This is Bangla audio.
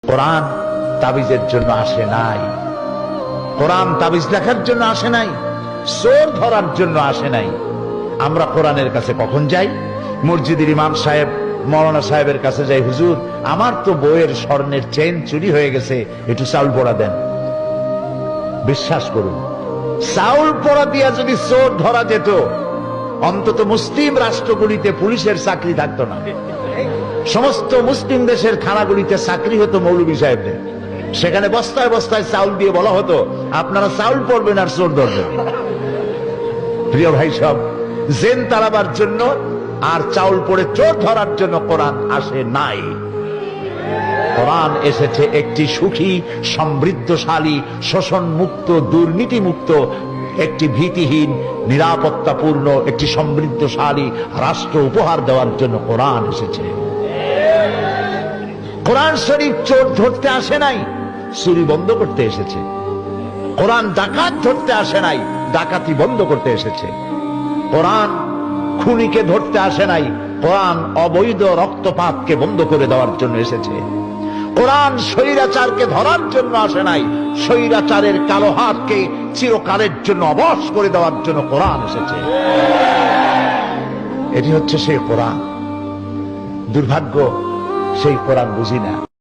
কোরআন তাবিজের জন্য আসে নাই, কোরআন তাবিজ লেখার জন্য আসে নাই, চোর ধরার জন্য আসে নাই। আমরা কোরআনের কাছে কখন যাই? মসজিদের ইমাম সাহেব মৌলানা সাহেবের কাছে যাই, হুজুর আমার তো বইয়ের স্বর্ণের চেন চুরি হয়ে গেছে, একটু চাউল পোড়া দেন। বিশ্বাস করুন, চাউল পোড়া দিয়া যদি চোর ধরা যেত, অন্তত মুসলিম রাষ্ট্রগুলিতে পুলিশের চাকরি থাকতো না। সমস্ত মুসলিম দেশের খানাগুলিতে চাকরি হতো মৌলভী সাহেবদের। সেখানে বস্তায় বস্তায় চাউল দিয়ে বলা হতো, আপনারা চাউল পড়বেন আর চোর ধরবেন। প্রিয় ভাই সব, জেন তাড়াবার জন্য আর চাউল পড়ে চোর ধরার জন্য কোরআন আসে নাই। কোরআন এসেছে একটি সুখী, সমৃদ্ধশালী, শোষণ মুক্ত, দুর্নীতি মুক্ত, একটি ভীতিহীন, নিরাপত্তাপূর্ণ, একটি সমৃদ্ধশালী রাষ্ট্র উপহার দেওয়ার জন্য কোরআন এসেছে। কোরআন শরীফ চোর ধরতে আসে নাই, চুরি বন্ধ করতে এসেছে। কোরআন ডাকাত ধরতে আসে নাই, ডাকাতি বন্ধ করতে এসেছে। কোরআন খুনিকে ধরতে আসে নাই, কোরআন অবৈধ রক্তপাতকে বন্ধ করে দেওয়ার জন্য এসেছে। কোরআন স্বৈরাচারকে ধরার জন্য আসে নাই, স্বৈরাচারের কালো হাতকে চিরকালের জন্য অবশ করে দেওয়ার জন্য কোরআন এসেছে। এটি হচ্ছে সেই কোরআন। দুর্ভাগ্য, সেই কোরআন বুঝি না।